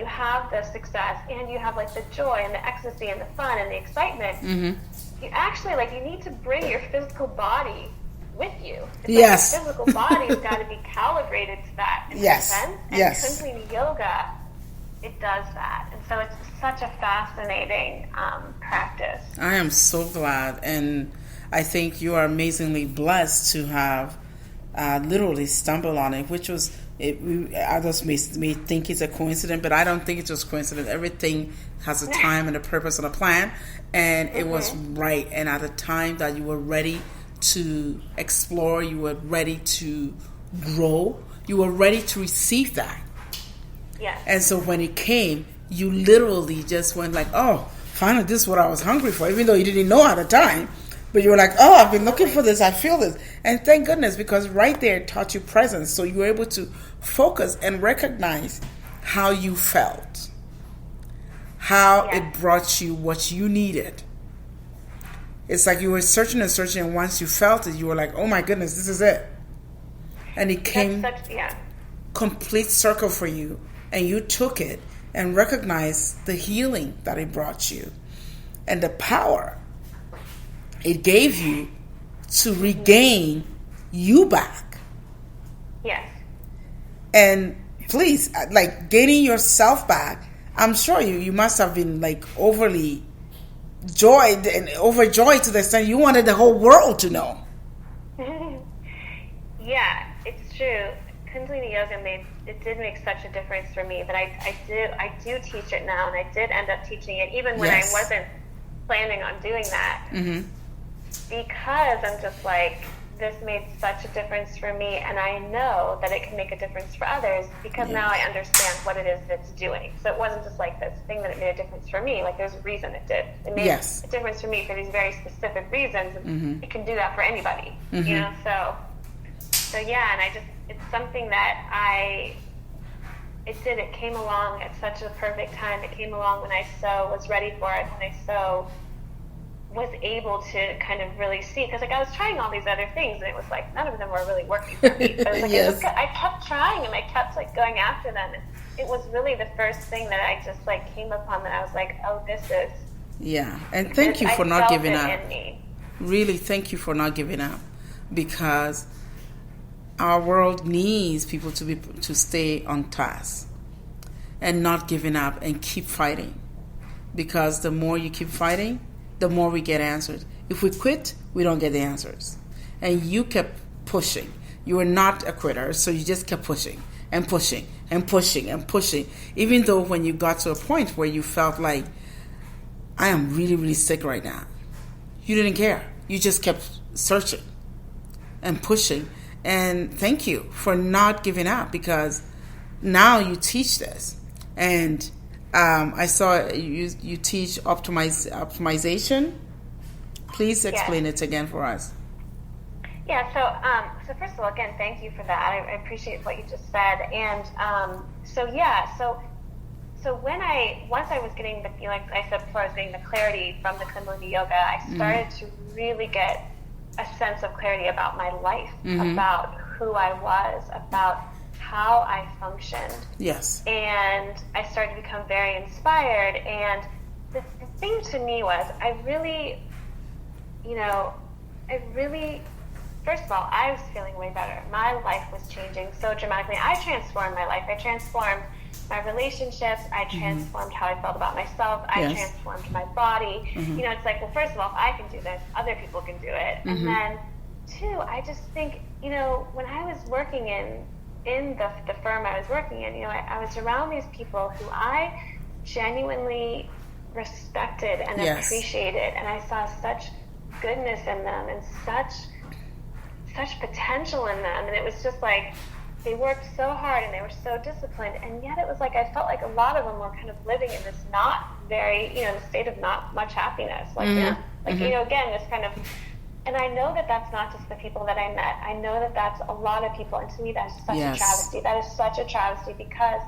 have the success and you have the joy and the ecstasy and the fun and the excitement, you actually you need to bring your physical body with you. It's your physical body's got to be calibrated to that in a sense. And Kundalini Yoga, it does that. And so it's such a fascinating practice. I am so glad, and I think you are amazingly blessed to have literally stumbled on it, which was, others may think it's a coincidence, but I don't think it's just coincidence. Everything has a time and a purpose and a plan, and it was right. And at the time that you were ready to explore, you were ready to grow, you were ready to receive that. Yes. And so when it came, you literally just went oh, finally this is what I was hungry for, even though you didn't know at the time. But you were oh, I've been looking for this, I feel this. And thank goodness, because right there it taught you presence. So you were able to focus and recognize how you felt, how Yeah. it brought you what you needed. It's like you were searching and searching, and once you felt it, you were like, oh my goodness, this is it. And it came complete circle for you, and you took it and recognized the healing that it brought you and the power it gave you to regain you back. Yes. And please, like, gaining yourself back, I'm sure you must have been like overly joyed and overjoyed to the extent you wanted the whole world to know. Yeah, it's true. Kundalini yoga did make such a difference for me that I do teach it now, and I did end up teaching it even when I wasn't planning on doing that. Mm-hmm. Because I'm just like, this made such a difference for me, and I know that it can make a difference for others because now I understand what it is it's doing. So it wasn't just like this thing that it made a difference for me. Like, there's a reason it did. It made a difference for me for these very specific reasons, and it can do that for anybody. You know, so yeah, and it's something that it came along at such a perfect time. It came along when I so was ready for it, when I so was able to kind of really see, because like I was trying all these other things, and it was like none of them were really working for me. So it was like I kept trying, and I kept like going after them, and it was really the first thing that I just like came upon that I was like, oh, this is and thank you for not giving up. Really, thank you for not giving up, because our world needs people to stay on task and not giving up and keep fighting, because the more you keep fighting, the more we get answers. If we quit, we don't get the answers. And you kept pushing. You were not a quitter, so you just kept pushing and pushing and pushing and pushing. Even though when you got to a point where you felt like, I am really, really sick right now, you didn't care. You just kept searching and pushing. And thank you for not giving up, because now you teach this. And I saw you teach optimization. Please explain it again for us. Yeah, so first of all, again, thank you for that. I appreciate what you just said. And so once I was getting the, like I said before, I was getting the clarity from the Kundalini yoga, I started to really get a sense of clarity about my life, about who I was, about how I functioned. Yes. And I started to become very inspired. And the thing to me was, first of all, I was feeling way better. My life was changing so dramatically. I transformed my life. I transformed my relationships. I transformed how I felt about myself. I transformed my body. You know, it's like, well, first of all, if I can do this, other people can do it. And then, two, I just think, you know, when I was working in the firm I was working in, you know, I was around these people who I genuinely respected and appreciated, and I saw such goodness in them and such potential in them, and it was just like they worked so hard and they were so disciplined, and yet it was like I felt like a lot of them were kind of living in this not very, you know, in a state of not much happiness, like you know, like you know, again, this kind of. And I know that that's not just the people that I met. I know that that's a lot of people. And to me, that's such a travesty. That is such a travesty because,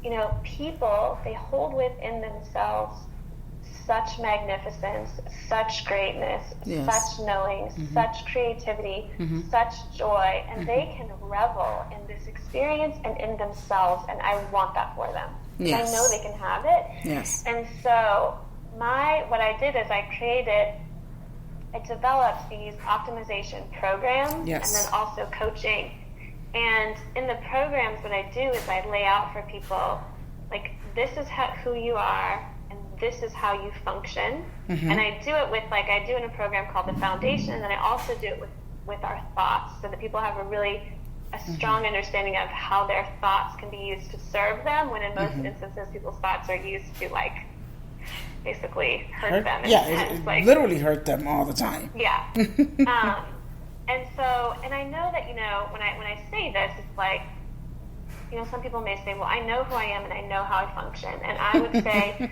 you know, people, they hold within themselves such magnificence, such greatness, such knowing, such creativity, such joy. And they can revel in this experience and in themselves. And I want that for them. I know they can have it. And so what I did is I developed these optimization programs and then also coaching. And in the programs, what I do is I lay out for people, like, this is who you are, and this is how you function. And I do it with, like, I do in a program called The Foundation, and then I also do it with our thoughts, so that people have a strong understanding of how their thoughts can be used to serve them, when in most instances people's thoughts are used to, like, basically hurt them. It like, literally hurt them all the time. Yeah. And so, and I know that, you know, when I say this, it's like, you know, some people may say, well, I know who I am and I know how I function. And I would say,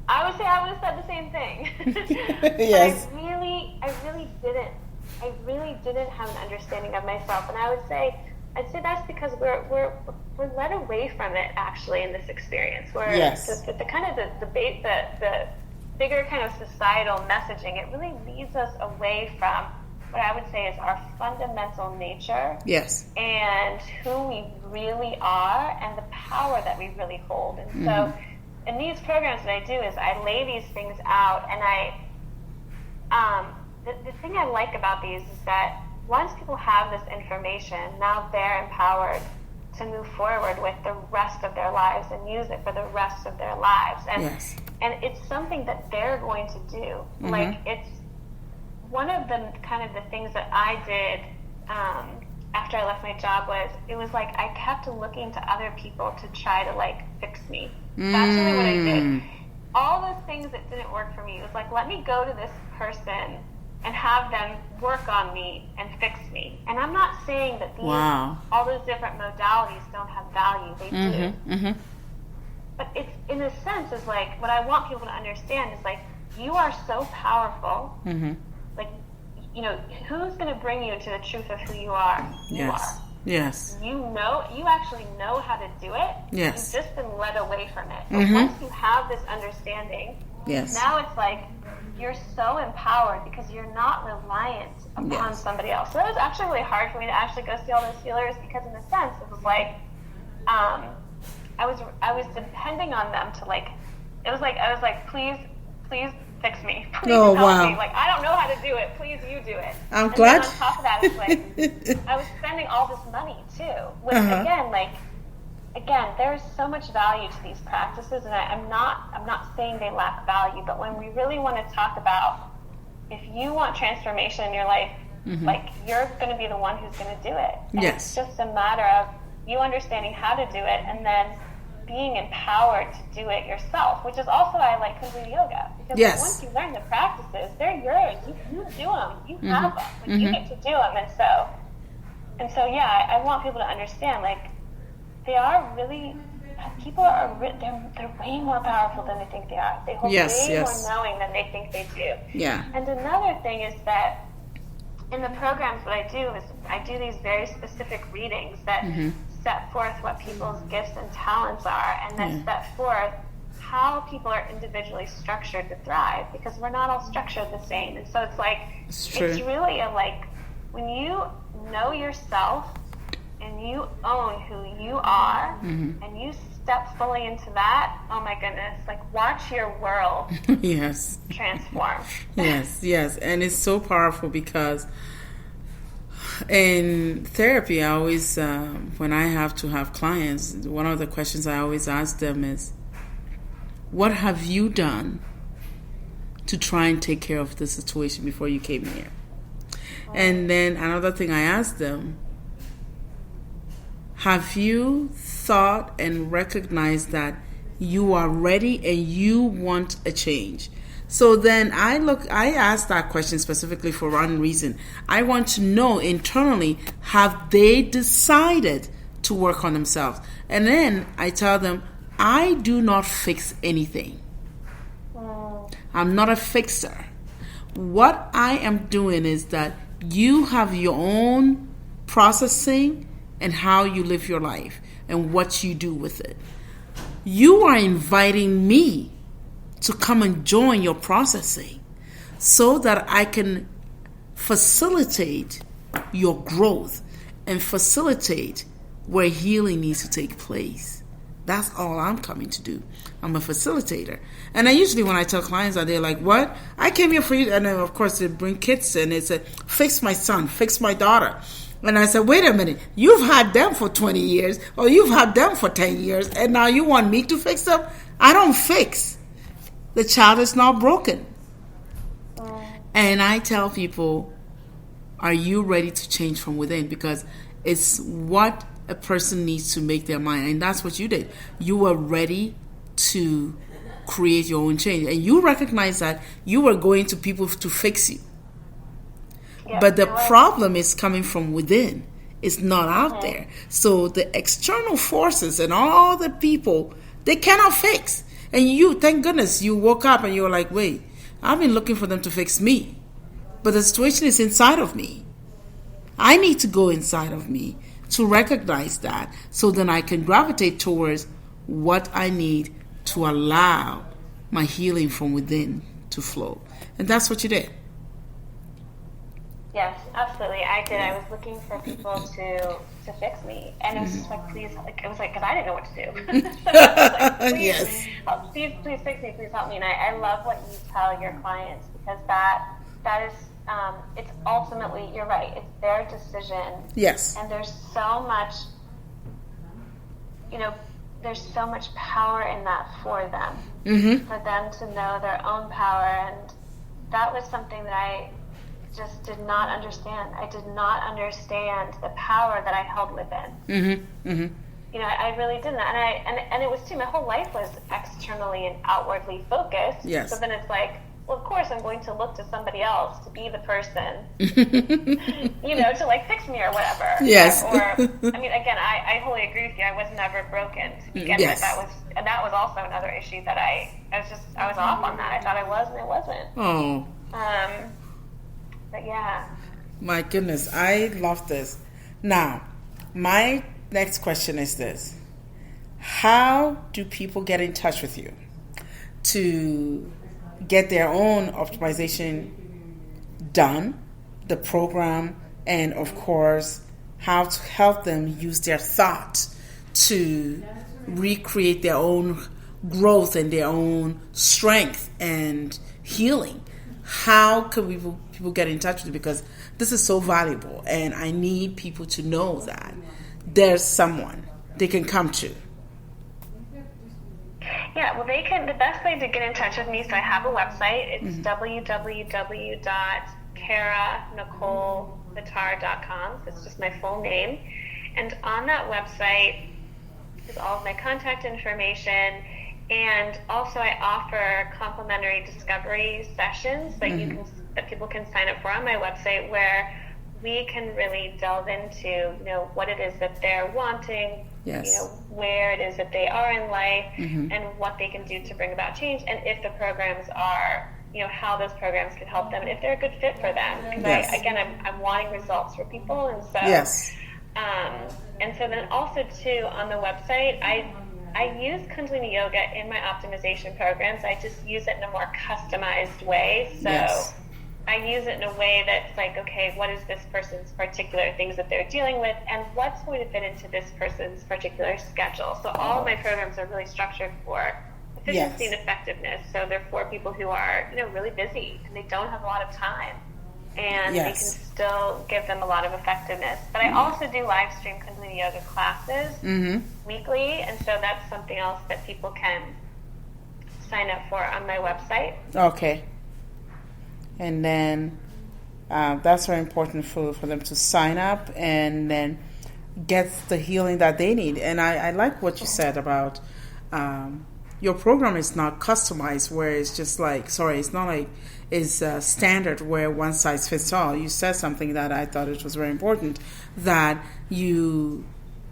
I would have said the same thing. Yes. But I really didn't have an understanding of myself. And I would say, I'd say that's because we're led away from it actually in this experience. Where Yes. the kind of the debate, the bigger kind of societal messaging, it really leads us away from what I would say is our fundamental nature. Yes. And who we really are and the power that we really hold. And so in these programs, what I do is I lay these things out, and the thing I like about these is that once people have this information, now they're empowered to move forward with the rest of their lives and use it for the rest of their lives. And Yes. and it's something that they're going to do. Like, it's one of the kind of the things that I did after I left my job was, it was like I kept looking to other people to try to like fix me. That's really what I did. All those things that didn't work for me, it was like, let me go to this person and have them work on me and fix me. And I'm not saying that these all those different modalities don't have value. They do. But it's, in a sense, is like, what I want people to understand is like, you are so powerful. Like, you know, who's going to bring you to the truth of who you are? You are. Yes. You know, you actually know how to do it. Yes. You've just been led away from it. But once you have this understanding, now it's like you're so empowered because you're not reliant upon somebody else. So that was actually really hard for me to actually go see all those healers, because in a sense it was like I was depending on them to like, it was like I was like, please fix me. Please help me. Like, I don't know how to do it. Please, you do it. I'm glad. Then on top of that, it's like I was spending all this money too. Which again, there's so much value to these practices, and I'm not saying they lack value, but when we really want to talk about, if you want transformation in your life, like, you're going to be the one who's going to do it. And it's just a matter of you understanding how to do it, and then being empowered to do it yourself, which is also why I like Kundalini Yoga, because once you learn the practices, they're yours. You do them. You have them. Like, you get to do them. And so yeah, I want people to understand, like, they are really, people are, they're way more powerful than they think they are. They hold way more knowing than they think they do. Yeah. And another thing is that in the programs, what I do is I do these very specific readings that set forth what people's gifts and talents are, and that set forth how people are individually structured to thrive, because we're not all structured the same. And so it's like, it's really a, like, when you know yourself and you own who you are and you step fully into that, oh my goodness, like, watch your world transform. Yes. And it's so powerful because in therapy, I always, when I have to have clients, one of the questions I always ask them is, what have you done to try and take care of the situation before you came here? And then another thing I ask them, have you thought and recognized that you are ready and you want a change? So then I ask that question specifically for one reason. I want to know internally, have they decided to work on themselves? And then I tell them, I do not fix anything. I'm not a fixer. What I am doing is that you have your own processing and how you live your life and what you do with it. You are inviting me to come and join your processing so that I can facilitate your growth and facilitate where healing needs to take place. That's all I'm coming to do. I'm a facilitator. And I usually, when I tell clients that, they're like, what? I came here for you. And then, of course, they bring kids and they say, fix my son, fix my daughter. And I said, wait a minute, you've had them for 20 years or you've had them for 10 years and now you want me to fix them? I don't fix. The child is not broken. And I tell people, are you ready to change from within? Because it's what a person needs to make their mind. And that's what you did. You were ready to create your own change. And you recognize that you were going to people to fix you. Yeah, but the problem is coming from within. It's not out there. So the external forces and all the people, they cannot fix. And you, thank goodness, you woke up and you were like, wait, I've been looking for them to fix me. But the situation is inside of me. I need to go inside of me to recognize that, so then I can gravitate towards what I need to allow my healing from within to flow. And that's what you did. Yes, absolutely. I did. I was looking for people to fix me, and it was just like, please, like, it was like, because I didn't know what to do. So I was like, please, Yes. please fix me, please help me. And I love what you tell your clients, because that is, it's ultimately, you're right, it's their decision. Yes. And there's so much, there's so much power in that for them, for them to know their own power. And that was something that I just did not understand. I did not understand the power that I held within. I really didn't. And it was too, my whole life was externally and outwardly focused. Yes. So then it's like, well, of course I'm going to look to somebody else to be the person, to like fix me or whatever. Yes. Or I mean, again, I wholly agree with you. I was never broken to begin with. That was also another issue that I was off on that. I thought I was, and I wasn't. Oh. But yeah. My goodness, I love this. Now, my next question is this. How do people get in touch with you to get their own optimization done, the program, and of course, how to help them use their thought to recreate their own growth and their own strength and healing? How can people get in touch with you? Because this is so valuable, and I need people to know that there's someone they can come to. Yeah, well, the best way to get in touch with me, so I have a website. It's www.caranicolebitar.com. So it's just my full name. And on that website is all of my contact information. And also I offer complimentary discovery sessions that people can sign up for on my website, where we can really delve into, what it is that they're wanting, Yes. Where it is that they are in life, and what they can do to bring about change, and if the programs are, how those programs can help them, and if they're a good fit for them. Because Yes. I'm wanting results for people, and so Yes. And so then also too on the website, I use Kundalini Yoga in my optimization programs. I just use it in a more customized way. So Yes. I use it in a way that's like, okay, what is this person's particular things that they're dealing with, and what's going to fit into this person's particular schedule. So all of my programs are really structured for efficiency Yes. and effectiveness. So they're for people who are, really busy and they don't have a lot of time, and Yes. they can still give them a lot of effectiveness. But I also do live stream Kundalini Yoga classes weekly, and so that's something else that people can sign up for on my website. Okay. And then that's very important for them to sign up and then get the healing that they need. And I like what you said about your program is not customized, where it's just like, it's not like it's standard where one size fits all. You said something that I thought it was very important, that you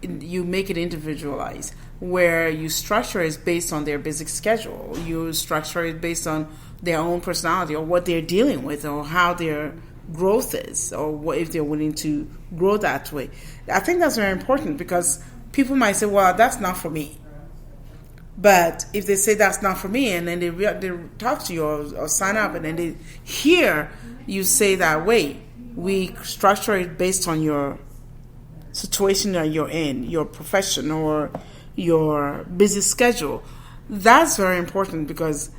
make it individualized, where you structure it based on their basic schedule. You structure it based on their own personality, or what they're dealing with, or how their growth is, or what, if they're willing to grow that way. I think that's very important, because people might say, well, that's not for me. But if they say that's not for me, and then they talk to you or sign up, and then they hear you say that, wait, we structure it based on your situation that you're in, your profession, or your busy schedule. That's very important, because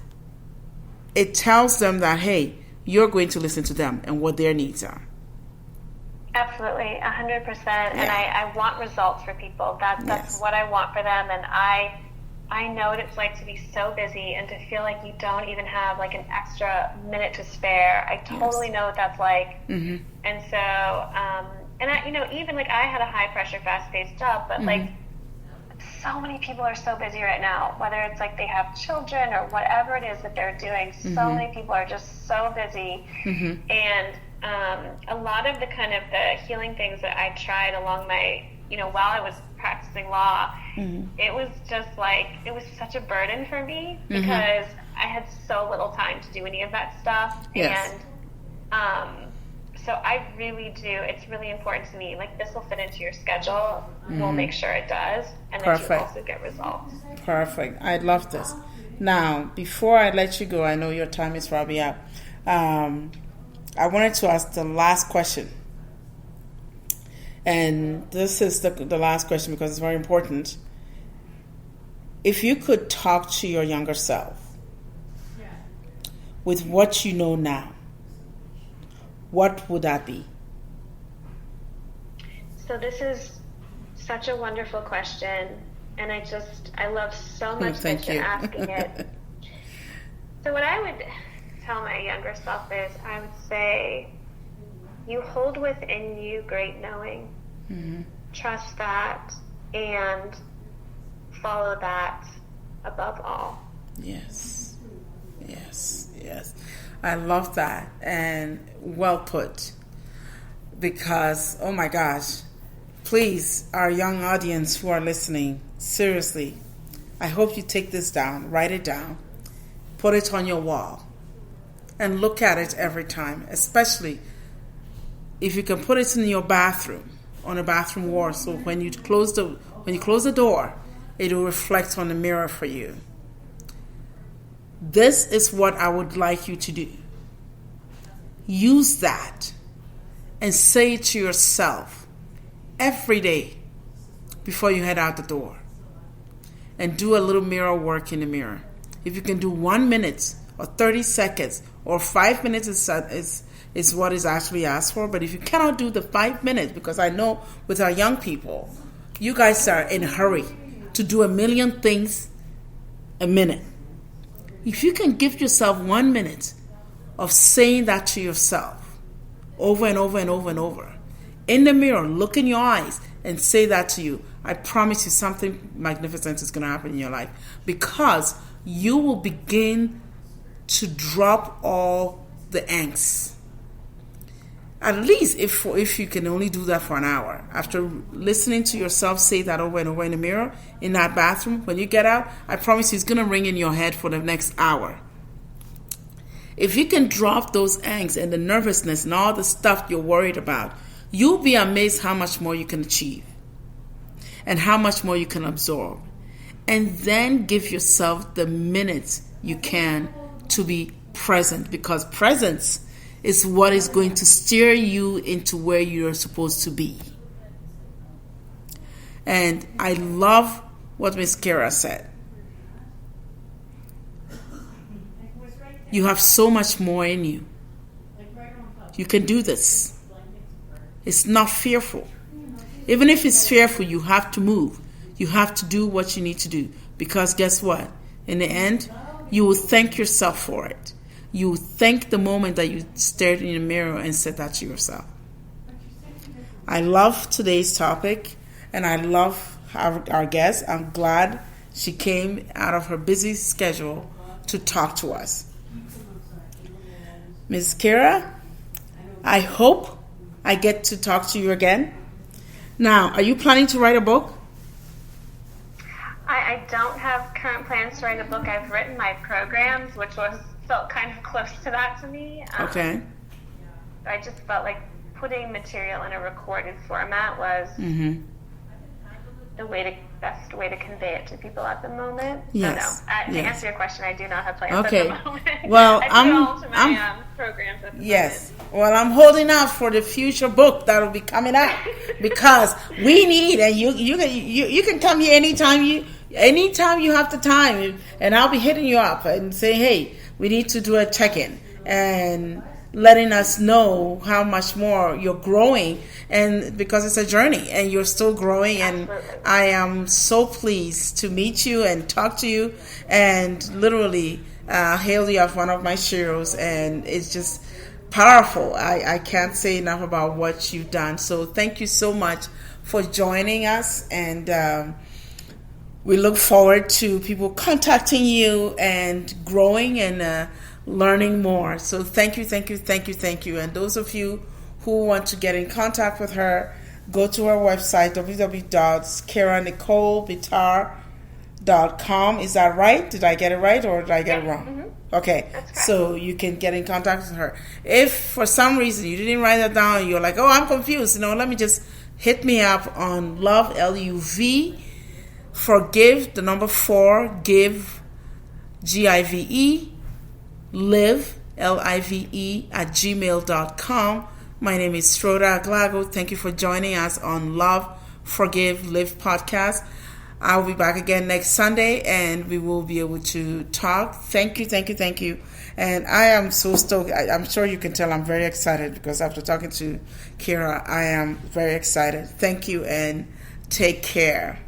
it tells them that, hey, you're going to listen to them and what their needs are. Absolutely, 100%. And I want results for people. That's what I want for them. And I know what it's like to be so busy and to feel like you don't even have like an extra minute to spare. I totally know what that's like. And so, and I, even like I had a high pressure, fast paced job, but like so many people are so busy right now, whether it's like they have children or whatever it is that they're doing. So many people are just so busy. And a lot of the kind of the healing things that I tried along my, while I was practicing law, it was just like, it was such a burden for me, because I had so little time to do any of that stuff. Yes. And so I really do. It's really important to me. Like, this will fit into your schedule. We'll make sure it does, and then you also get results. Perfect. I love this. Now, before I let you go, I know your time is probably up. I wanted to ask the last question. And this is the last question because it's very important. If you could talk to your younger self with what you know now, what would that be? So this is such a wonderful question, and I love so much that you're asking it. So what I would tell my younger self is, I would say, you hold within you great knowing. Trust that and follow that above all. Yes. I love that, and well put. Because, oh my gosh, please, our young audience who are listening, seriously, I hope you take this down, write it down, put it on your wall, and look at it every time, especially if you can put it in your bathroom, on a bathroom wall, so when you close the door, it will reflect on the mirror for you. This is what I would like you to do. Use that and say it to yourself every day before you head out the door. And do a little mirror work in the mirror. If you can do 1 minute or 30 seconds or 5 minutes is what is actually asked for. But if you cannot do the 5 minutes, because I know with our young people, you guys are in a hurry to do a million things a minute. If you can give yourself 1 minute of saying that to yourself over and over and over and over, in the mirror, look in your eyes and say that to you, I promise you something magnificent is going to happen in your life, because you will begin to drop all the angst. At least if you can only do that for an hour. After listening to yourself say that over and over in the mirror, in that bathroom, when you get out, I promise you it's going to ring in your head for the next hour. If you can drop those angst and the nervousness and all the stuff you're worried about, you'll be amazed how much more you can achieve and how much more you can absorb. And then give yourself the minutes you can to be present, because presence is what is going to steer you into where you're supposed to be. And I love what Miss Kara said. You have so much more in you. You can do this. It's not fearful. Even if it's fearful, you have to move. You have to do what you need to do. Because guess what? In the end, you will thank yourself for it. You thank the moment that you stared in the mirror and said that to yourself. I love today's topic, and I love our guest. I'm glad she came out of her busy schedule to talk to us. Ms. Kara, I hope I get to talk to you again. Now, are you planning to write a book? I don't have current plans to write a book. I've written my programs, which felt kind of close to that to me. Okay. I just felt like putting material in a recorded format was the best way to convey it to people at the moment. Yes. So no, to answer your question, I do not have plans at the moment. Well, I do all to my programs at the moment. Well, I'm holding out for the future book that will be coming out, because we need, and you can come here anytime you have the time, and I'll be hitting you up and say, hey, we need to do a check-in, and letting us know how much more you're growing, and because it's a journey and you're still growing. And I am so pleased to meet you and talk to you and literally hail you as one of my sheroes, and it's just powerful. I can't say enough about what you've done. So thank you so much for joining us, and we look forward to people contacting you and growing and learning more. So thank you. And those of you who want to get in contact with her, go to her website, www.keranicolebitar.com. Is that right? Did I get it right, or did I get it wrong? Okay, That's correct. so you can get in contact with her. If for some reason you didn't write that down and you're like, oh, I'm confused, let me just hit me up on love, L-U-V, forgive, the number 4, give, G-I-V-E, live, L-I-V-E, at gmail.com. My name is Schroeder Aglago. Thank you for joining us on Love, Forgive, Live podcast. I'll be back again next Sunday and we will be able to talk. Thank you, thank you, thank you. And I am so stoked. I'm sure you can tell I'm very excited because after talking to Kira, I am very excited. Thank you and take care.